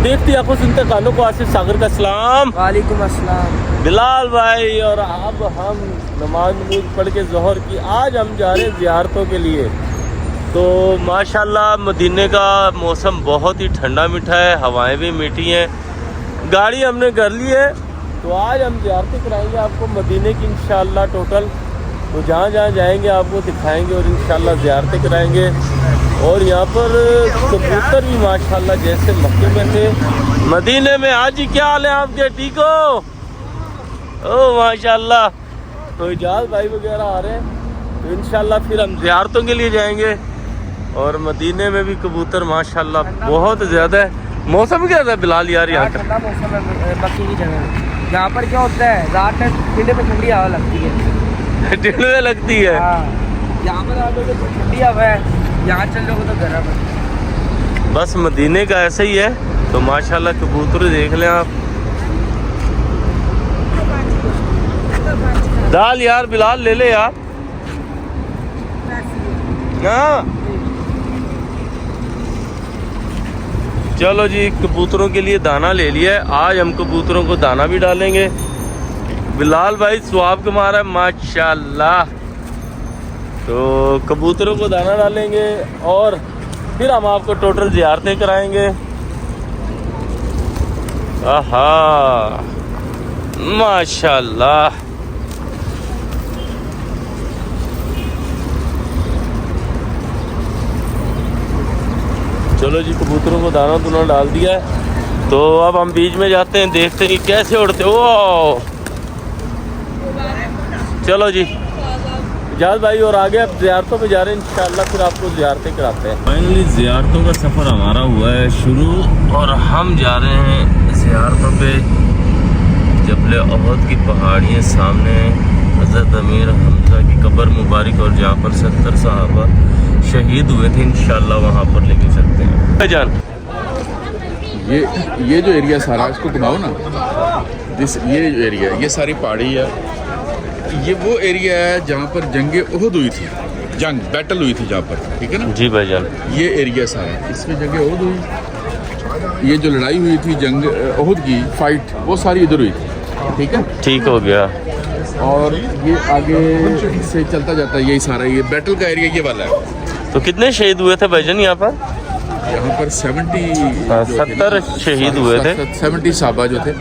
देखती आंखों सुनते कानों को आसिफ सागर का सलाम। वालेकुम अस्सलाम बिलाल भाई। और अब हम नमाज पढ़ के ज़ोहर की आज हम जा रहे हैं ज़ियारतों के लिए। तो माशाल्लाह मदीने का मौसम बहुत ही ठंडा मीठा है, हवाएं भी मीठी हैं, गाड़ी हमने कर ली है। तो आज हम ज़ियारतें कराएंगे आपको मदीने की इंशाल्लाह टोटल। तो जहाँ जहाँ जाएंगे आपको दिखाएंगे और इंशाल्लाह ज़ियारतें कराएंगे। और यहाँ पर कबूतर भी माशाल्लाह जैसे मक्के में थे मदीने में। आज ही क्या हाल है आपके, ठीक हो? ओ माशाल्लाह। तो इजाज़ भाई वगैरह आ रहे हैं, तो इंशाल्लाह फिर हम ज़ियारतों के लिए जाएंगे। और मदीने में भी कबूतर माशाल्लाह बहुत ज़्यादा है। मौसम क्या है बिलाल यार यहाँ का? ठंडा मौसम है मक्की की जगह। यहाँ पर क्या होता है, रात में ठंडे में ठंडी हवा लगती है। ठंड में लगती है। यहाँ पर आ जाओगे तो ठंडी हवा है, यहाँ चल जाओगे तो गर्म है। बस मदीने का ऐसा ही है। तो माशाल्लाह कबूतर देख लें आप। दाल यार बिलाल ले ले यार। हाँ चलो जी, कबूतरों के लिए दाना ले लिया है। आज हम कबूतरों को दाना भी डालेंगे। बिलाल भाई स्वाब कमा रहा है माशाल्लाह। तो कबूतरों को दाना डालेंगे और फिर हम आपको टोटल ज़ियारतें कराएंगे। आहा माशाल्लाह। चलो जी, कबूतरों को दाना दूना डाल दिया है। तो अब हम बीच में जाते हैं, देखते हैं कि कैसे उड़ते। ओ चलो जी इजाज़ भाई। और आगे अब ज़ियारतों पे जा रहे हैं इंशाल्लाह, फिर आपको ज़ियारतें कराते हैं। फाइनली ज़ियारतों का सफ़र हमारा हुआ है शुरू और हम जा रहे हैं ज़ियारतों पे। जबल अहद की पहाड़ियाँ सामने, हज़रत अमीर हमज़ा की कब्र मुबारक और जहाँ पर 70 सहाबा शहीद हुए थे, इंशाल्लाह वहाँ पर लेके चलते हैं भाईजान। ये जो एरिया सारा, इसको घुमाओ ना। ये जो एरिया, ये सारी पहाड़ी है। ये वो एरिया है जहाँ पर जंग ओहद हुई थी, जंग बैटल हुई थी जहाँ पर, ठीक है ना जी भाईजान। ये एरिया सारा, इसमें जंग ओहद हुई। ये जो लड़ाई हुई थी जंग ओहद की फाइट, वो सारी इधर हुई थी, ठीक है। ठीक हो गया। और ये आगे से चलता जाता है, यही सारा ये बैटल का एरिया ये वाला है। तो कितने शहीद हुए थे भाईजान यहाँ पर? यहाँ पर 70 शहीद हुए थे। 70 साहबा जो थे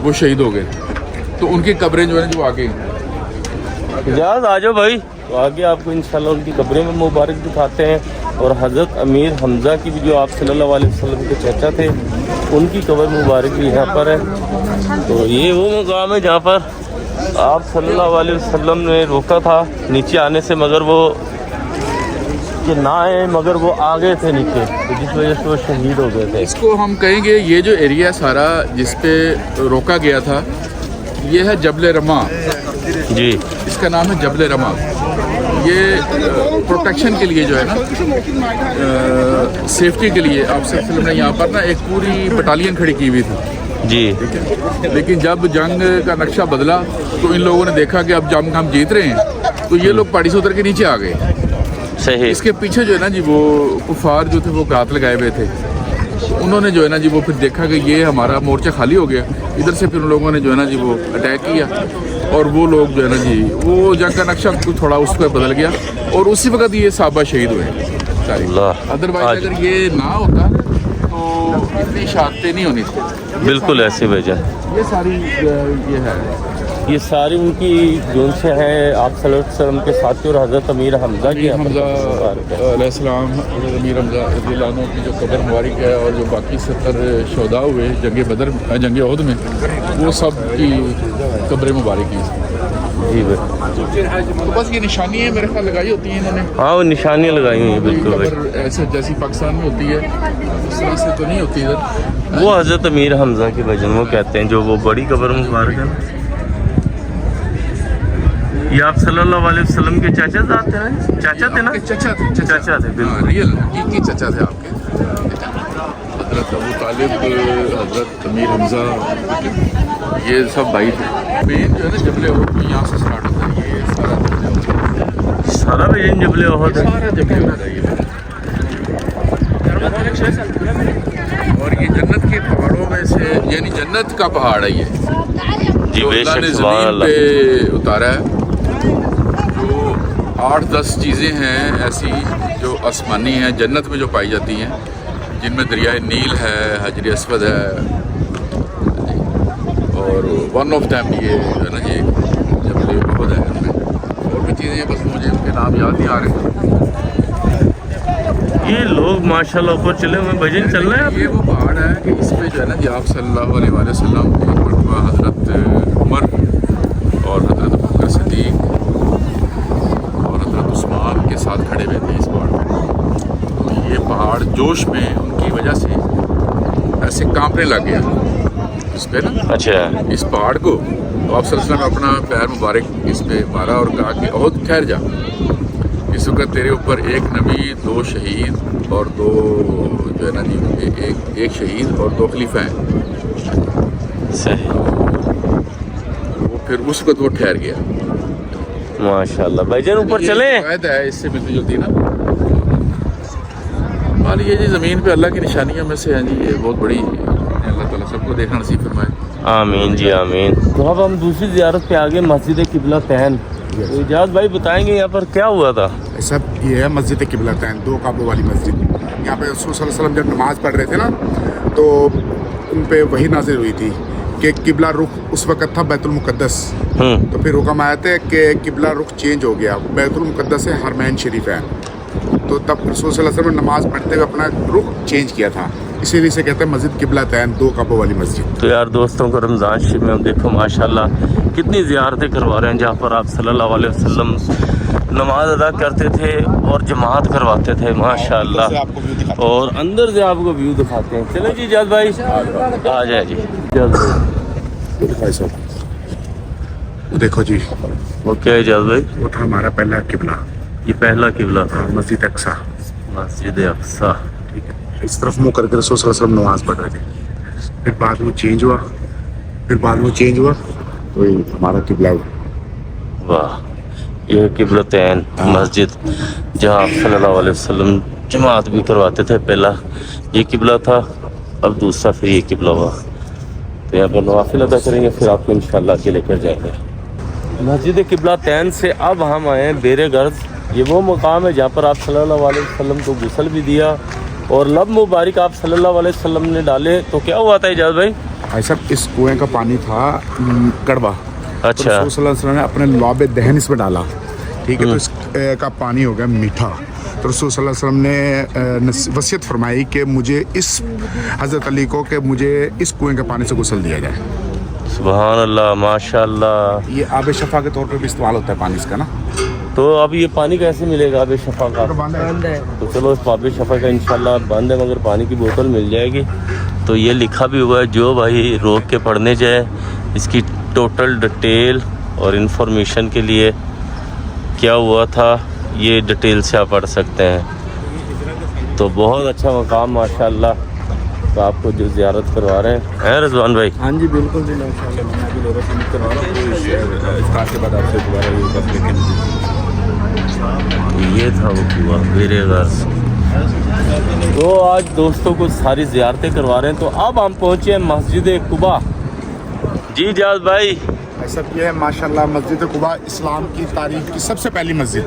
वो शहीद हो गए। तो उनकी कब्रें जो है जो आगे। इजाज़ आ जाओ भाई। तो आगे आपको इंशाल्लाह उनकी कब्रें में मुबारक दिखाते हैं। और हज़रत अमीर हमज़ा की भी, जो आप सल्लल्लाहु अलैहि वसल्लम के चाचा थे, उनकी कब्र मुबारक भी यहाँ पर है। तो ये वो मुकाम है जहाँ पर आप सल्लल्लाहु अलैहि वसल्लम ने रोका था नीचे आने से, मगर वो कि ना आए, मगर वो आ गए थे नीचे, तो जिस वजह से वो शहीद हो गए थे। इसको हम कहेंगे, ये जो एरिया सारा जिस पे रोका गया था, ये है जबल रमा जी। इसका नाम है जबल रमा। ये प्रोटेक्शन के लिए जो है ना, सेफ्टी के लिए आप सब ने यहाँ पर ना एक पूरी बटालियन खड़ी की हुई थी जी। लेकिन जब जंग का नक्शा बदला तो इन लोगों ने देखा कि अब जंग हम जीत रहे हैं, तो ये लोग पहाड़ी से उतर के नीचे आ गए। सही। इसके पीछे जो है ना जी, वो कुफार जो थे वो घात लगाए हुए थे। उन्होंने जो है ना जी वो फिर देखा कि ये हमारा मोर्चा खाली हो गया। इधर से फिर उन लोगों ने जो है ना जी वो अटैक किया। और वो लोग जो है ना जी, वो जंग का नक्शा कुछ थोड़ा उस पर बदल गया और उसी वक्त ये साहबा शहीद हुए सारी। अदरवाइज अगर ये ना होता तो इतनी शहादतें नहीं होनी थी। बिल्कुल ऐसे भेजा। ये सारी ये है, ये सारी उनकी जो से हैं आप सल्लल्लाहु अलैहि वसल्लम के साथी और हज़रत अमीर हमज़ा की अलैहिस्सलाम, अमीर हमज़ा रज़ियल्लाहु अन्हु की जो कब्र मुबारक है। और जो बाकी 70 शहदा हुए जंग बदर, जंग ओहद में, वो सब की कब्र मुबारक की जी भाई। तो बस ये निशानियाँ मेरे ख्याल लगाई होती हैं इन्होंने। हाँ वो निशानियाँ लगाई हुई हैं बिल्कुल भाई। ऐसे जैसी पाकिस्तान में होती है उस तरह से तो नहीं होती इधर। वो हज़रत अमीर हमज़ा के भजन वो कहते हैं, जो वो बड़ी कब्र मुबारक है। ये आप सल्लल्लाहु अलैहि वसल्लम के चाचा थे ना? चाचा थे ना? चाचा थे बिल्कुल। रियल हकीकी चाचा थे आपके। हज़रत अबू तालिब, हज़रत अमीर हमज़ा, ये सब भाई थे। मेन जो है ना जबल ओहद यहाँ से स्टार्ट होता है। ये सारा भजन जबल ओहद है। सारा जबल ओहद है ये। और ये जन्नत के पहाड़ों यानी जन्नत का पहाड़ है ये, जी जो अल्लाह बेशक ने सुभान ज़मीन अल्लाह। पे उतारा है। जो 8-10 चीज़ें हैं ऐसी जो आसमानी हैं, जन्नत में जो पाई जाती हैं, जिनमें दरियाए नील है, हजर अस्वद है, और वन ऑफ दैम ये जो है ना ये जबल उहद है। उनमें और भी चीज़ें हैं, बस मुझे उनके नाम याद नहीं आ रहे। ये लोग माशाल्लाह ऊपर चले हुए भजन चल रहे हैं। ये वो पहाड़ है कि इस पे जो है ना जी आप सल्लल्लाहु अलैहि वसल्लम एक मरतबा हज़रत उमर और हज़रत बकर सिद्दीक़ और हज़रत उस्मान के साथ खड़े हुए थे इस पहाड़ पे। तो ये पहाड़ जोश में उनकी वजह से ऐसे कांपने लग गया इस पे ना, अच्छा इस पहाड़ को। तो आप सल्लल्लाहु अलैहि वसल्लम ने अपना पैर मुबारक इस पे मारा और कहा कि ओहद ठहर जा, इस वक्त तेरे ऊपर एक नबी, 2 शहीद और 2 जो है ना जी एक शहीद और 2 खलीफा हैं। सही, वो फिर उस वक्त वो ठहर गया। माशाल्लाह भाईजान ऊपर ये चले। रिवायत है, इससे मिलती जुलती ना। मान लीजिए जी ज़मीन पे अल्लाह की निशानियों में से है जी, ये बहुत बड़ी, अल्लाह ताला सबको देखना नसीब फरमाए। आमीन जी आमीन। तो अब हम दूसरी ज़ियारत पे आगे मस्जिद किबला तैन। तो इजाज़ भाई बताएंगे यहाँ पर क्या हुआ था? सब ये है मस्जिद किबला तैन, 2 काबों वाली मस्जिद। यहाँ पे रसूल सल्लल्लाहु अलैहि वसल्लम जब नमाज़ पढ़ रहे थे ना, तो उन पे वही नाज़िल हुई थी कि किबला रुख उस वक़्त था बैतुल मुक़द्दस। तो फिर हुक्म आया था कि किबला रुख चेंज हो गया, बैतुल मुक़द्दस से हरमैन शरीफ है। तो तब रसूल सल्लल्लाहु अलैहि वसल्लम ने नमाज़ पढ़ते हुए अपना रुख चेंज किया था, इसीलिए से कहते हैं मस्जिद किबला तैन, 2 काबों वाली मस्जिद। तो यार दोस्तों को रमज़ान शरीफ में हम देखो माशाल्लाह कितनी ज़ियारतें करवा रहे हैं, जहाँ पर आप सल्लल्लाहु अलैहि वसल्लम नमाज अदा करते थे और जमात करवाते थे माशाल्लाह। और अंदर से आपको व्यू दिखाते हैं। चलो जी इजाज़ भाई आ जाए जी। इजाज़ भाई भाई साहब देखो जी, ओके इजाज़ भाई। वो था हमारा पहला किबला, ये पहला किबला था मस्जिद अक्सा। मस्जिद अक्सा। ठीक है, इस तरफ मुँह करके रसूल सल्लल्लाहु अलैहि वसल्लम नमाज पढ़ रहे थे। फिर बाद में चेंज हुआ, तो ये हमारा किबला हुआ। वाह, ये किबलतैन मस्जिद जहाँ आप सल्लल्लाहु अलैहि वसल्लम जमात भी करवाते थे। पहला ये किबला था, अब दूसरा फिर ये किबला हुआ। तो यहाँ पर नवाफिल अदा करेंगे, फिर आपको इंशाल्लाह के लेकर जाएंगे मस्जिद किबलतैन से। अब हम आए हैं बेरे गर्ज। ये वो मुकाम है जहाँ पर आप सल्लल्लाहु अलैहि वसल्लम को गुस्ल भी दिया और लब मुबारक आप सल्लल्लाहु अलैहि वसल्लम ने डाले। तो क्या हुआ था इजाज़ भाई? भाई साहब इस कुएं का पानी था कड़वा। अच्छा। तो रसूल सल्लल्लाहु अलैहि वसल्लम ने अपने लौबे दहन इसमें डाला, ठीक है, तो इस का पानी हो गया मीठा। तो रसूल सल्लल्लाहु अलैहि वसल्लम ने वसीयत फरमाई कि मुझे इस हज़रत अली को कि मुझे इस कुएं के पानी से गुस्ल दिया जाए। सुभान अल्लाह माशाल्लाह। ये आब शफ़ा के तौर पर भी इस्तेमाल होता है पानी इसका ना। तो अब ये पानी कैसे मिलेगा आब शफ़ा का? बंद है। तो चलो इस आब शफ़ा का इंशाल्लाह बंद है, मगर पानी की बोतल मिल जाएगी। तो ये लिखा भी हुआ है, जो भाई रोक के पढ़ने जाए इसकी टोटल डिटेल और इन्फॉर्मेशन के लिए क्या हुआ था ये डिटेल से आप पढ़ सकते हैं। तो बहुत अच्छा मकाम माशाल्लाह। तो आपको जो ज़ियारत करवा रहे हैं रिजवान भाई? हाँ जी बिल्कुल जी, ये था वो कुआ बेरे गर्ज। तो आज दोस्तों को सारी ज़ियारतें करवा रहे हैं। तो अब हम पहुँचे हैं मस्जिद कुबा। जी इजाज़ भाई। ऐसा ये है माशाल्लाह मस्जिद कुबा इस्लाम की तारीख की सबसे पहली मस्जिद,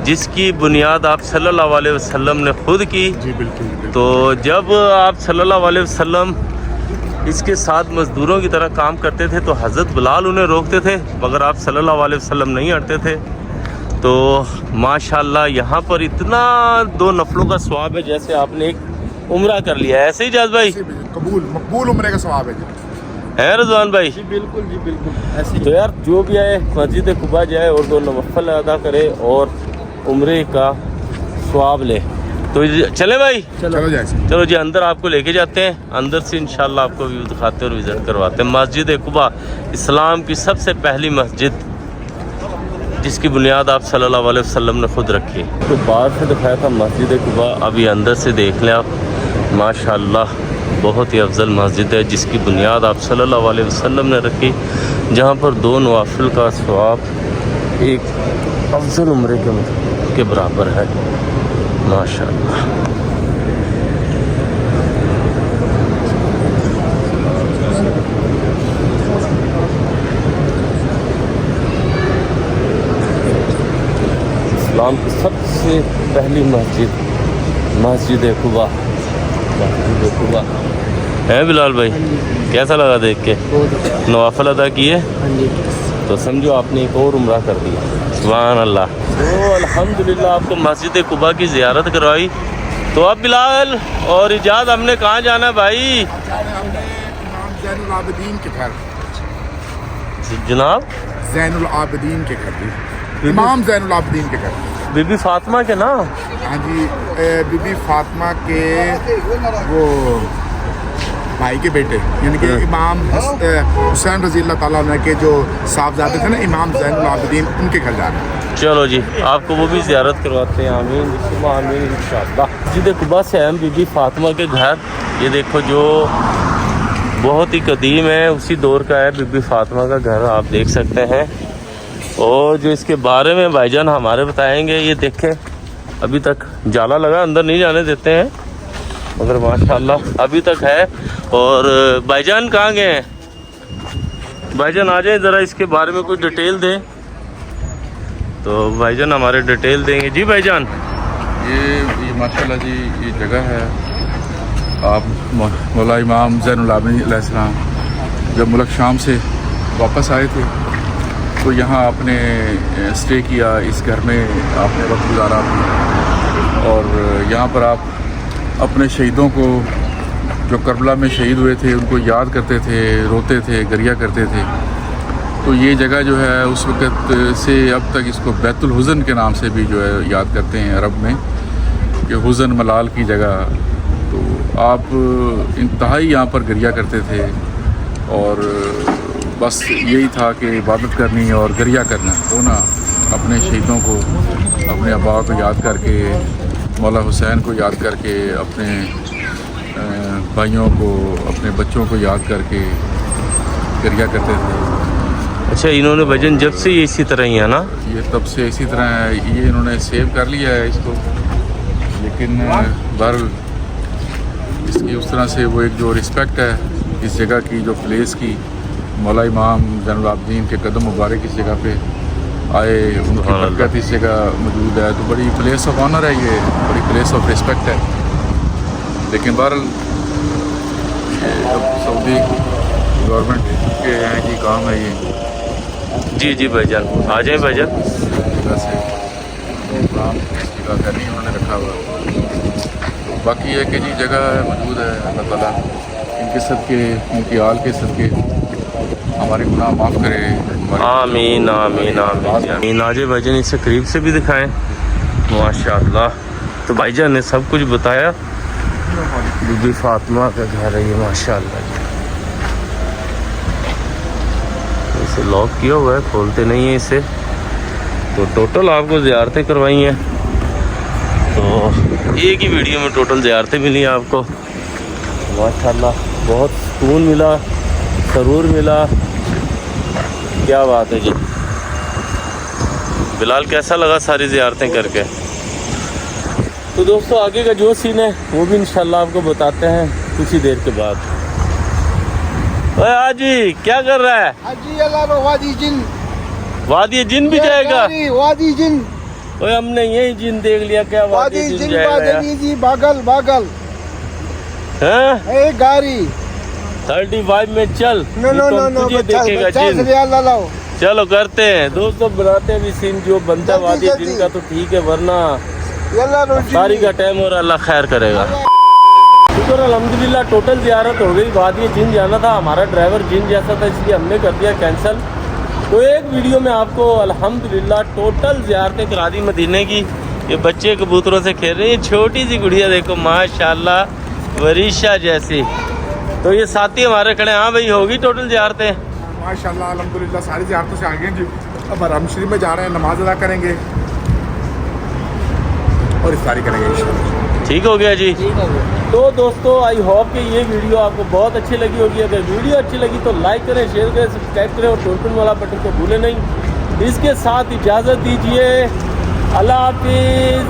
जिसकी बुनियाद आप सल्लल्लाहु अलैहि वसल्लम ने खुद की। जी बिल्कुल। तो जब आप सल्लल्लाहु अलैहि वसल्लम इसके साथ मज़दूरों की तरह काम करते थे तो हज़रत बिलाल उन्हें रोकते थे, मगर आप सल्लल्लाहु अलैहि वसल्लम नहीं हटते थे। तो माशाल्लाह यहाँ पर इतना 2 नफलों का सवाब है जैसे आपने एक उम्रा कर लिया है। ऐसे ही इजाज़ भाई? मकबूल उम्रे का सवाब है जी। है रिजवान भाई? जी बिल्कुल ऐसे। तो यार जो भी आए मस्जिद कुबा जाए और 2 नफल अदा करे और उम्रे का सवाब ले। तो चले भाई? चलो जाए। चलो जी अंदर आपको लेके जाते हैं, अंदर से इंशाल्लाह आपको व्यू दिखाते हैं और विज़िट करवाते हैं। मस्जिद कुबा इस्लाम की सबसे पहली मस्जिद, जिसकी बुनियाद आप सल्लल्लाहु अलैहि वसल्लम ने खुद रखी। तो बाहर से दिखाया था मस्जिद कुबा, अभी अंदर से देख लें आप। माशाल्लाह बहुत ही अफजल मस्जिद है जिसकी बुनियाद आप सल्लल्लाहु अलैहि वसल्लम ने रखी, जहाँ पर 2 नवाफिल का सवाब एक अफजल उम्रे के बराबर है माशाल्लाह। हमाम की सबसे पहली मस्जिद, मस्जिद कुबा। मस्जिद कुबा है बिलाल भाई, कैसा लगा देख के? बहुत अच्छा। नवाफिल अदा किए हाँ जी। तो समझो आपने एक और उम्रा कर दिया। सुभान अल्लाह। तो अल्हम्दुलिल्लाह आपको मस्जिद कुबा की ज़ियारत करवाई। तो अब बिलाल और इजाज़ हमने कहाँ जाना है भाई? इमाम ज़ैनुल आबिदीन के घर, जनाब ज़ैनुल आबिदीन के घर, इमाम ज़ैनुल आबिदीन के घर। बीबी फातिमा के ना? हाँ जी, बीबी फातिमा के वो भाई के बेटे, यानी कि इमाम हुसैन रज़ी अल्लाह ताला अन्हु के जो साहबजादे थे ना, इमाम ज़ैनुल आबिदीन, उनके घर जा रहे हैं। चलो जी, आपको वो भी ज़ियारत करवाते हैं। आमीन बिस्मिल्लाह आमीन इंशाअल्लाह। मस्जिद कुबा से हम बीबी फातिमा के घर, ये देखो जो बहुत ही कदीम है, उसी दौर का है बीबी फातिमा का घर, आप देख सकते हैं। और जो इसके बारे में भाईजान हमारे बताएंगे, ये देखें अभी तक जाला लगा, अंदर नहीं जाने देते हैं, मगर माशाल्लाह अभी तक है। और भाईजान कहाँ गए हैं? भाईजान आ जाए ज़रा, इसके बारे में कुछ डिटेल दें। तो भाईजान हमारे डिटेल देंगे। जी भाईजान। ये माशाल्लाह जी, ये जगह है। आप मौला इमाम ज़ैनुल आबिदीन अलैहिस्सलाम जब मुल्क शाम से वापस आए थे तो यहाँ आपने स्टे किया, इस घर में आपने वक्त गुजारा। और यहाँ पर आप अपने शहीदों को जो करबला में शहीद हुए थे उनको याद करते थे, रोते थे, गरिया करते थे। तो ये जगह जो है उस वक़्त से अब तक इसको बैतुल हुज़न के नाम से भी जो है याद करते हैं अरब में, कि हुज़न मलाल की जगह। तो आप इंतहाई यहाँ पर गरिया करते थे और बस यही था कि इबादत करनी और गरिया करना, रोना, अपने शहीदों को, अपने अब्बा को याद करके, मौला हुसैन को याद करके, अपने भाइयों को, अपने बच्चों को याद करके गरिया करते थे। अच्छा, इन्होंने भजन जब से ये इसी तरह ही है ना? ये तब से इसी तरह है, ये इन्होंने सेव कर लिया है इसको, लेकिन बहरहाल इसकी उस तरह से वो एक जो रिस्पेक्ट है इस जगह की, जो प्लेस की, मौला इमाम ज़ैनुल आबिदीन के कदम मुबारक इस जगह पे आए, उनकी बरकत इस जगह मौजूद है, तो बड़ी प्लेस ऑफ ऑनर है, ये बड़ी प्लेस ऑफ रिस्पेक्ट है। लेकिन बहरहाल अब सऊदी गवर्नमेंट के हैं जी, काम है ये। जी जी भाईजान, आ जाए भाईजान। जगह से काम इस जगह का नहीं उन्होंने रखा हुआ। बाकी ये कि जी जगह मौजूद है, अल्लाह ताला इनके सदके, इनकी आल के सदके हमारे गुनाह माफ़ करे। आमीन आमीन आमीन आमीन। आ जाए भाईजान, इससे करीब से भी दिखाएं। माशाअल्लाह। तो भाईजान ने सब कुछ बताया। बीबी फातिमा का घर है ये, माशाअल्लाह। इसे लॉक किया हुआ है, खोलते नहीं है इसे। तो टोटल आपको ज़ियारतें करवाई हैं, तो एक ही वीडियो में टोटल ज़ियारतें मिली हैं आपको। माशाअल्लाह बहुत सुकून मिला, सरूर मिला। क्या बात है जी। बिलाल कैसा लगा सारी ज़ियारतें करके? तो दोस्तों आगे का जो सीन है वो भी इंशाल्लाह आपको बताते हैं कुछ ही देर के बाद। ओए हाजी क्या कर रहा है? वादी जिन, वादी जिन भी जाएगा? वादी जिन। ओए हमने यही जिन देख लिया, क्या वादी जिन जाएगा? जी बागल बागल हैं? गाड़ी 35 में चल। नो नो नो नो, तुझे देखेगा जिन। चलो करते हैं दोस्तों, बनाते हैं भी सीन जो बनता है वादी जिन का, तो ठीक है, वरना सारी का टाइम और अल्लाह खैर करेगा। शुक्र अल्हम्दुलिल्लाह टोटल ज़ियारत हो गई। वादी जिन जाना था, हमारा ड्राइवर जिन जैसा था, इसलिए हमने कर दिया कैंसिल। तो एक वीडियो में आपको अल्हम्दुलिल्लाह टोटल ज़ियारतें करा दी मदीने की। ये बच्चे कबूतरों से खेल रहे हैं, ये छोटी सी गुड़िया देखो माशाल्लाह वरीशा जैसी। तो ये साथी हमारे खड़े। हाँ भाई, होगी टोटल ज़ियारतें? माशाल्लाह अल्हम्दुलिल्लाह सारी ज़ियारतों से आ गए जी। अब हरम शरीफ में जा रहे हैं, नमाज अदा करेंगे और इफ्तारी करेंगे इंशाल्लाह। ठीक हो गया जी। तो दोस्तों आई होप कि ये वीडियो आपको बहुत अच्छी लगी होगी। अगर वीडियो अच्छी लगी तो लाइक करें, शेयर करें, सब्सक्राइब करें और टोन वाला बटन को भूलें नहीं। इसके साथ इजाज़त दीजिए, अल्लाह हाफिज़।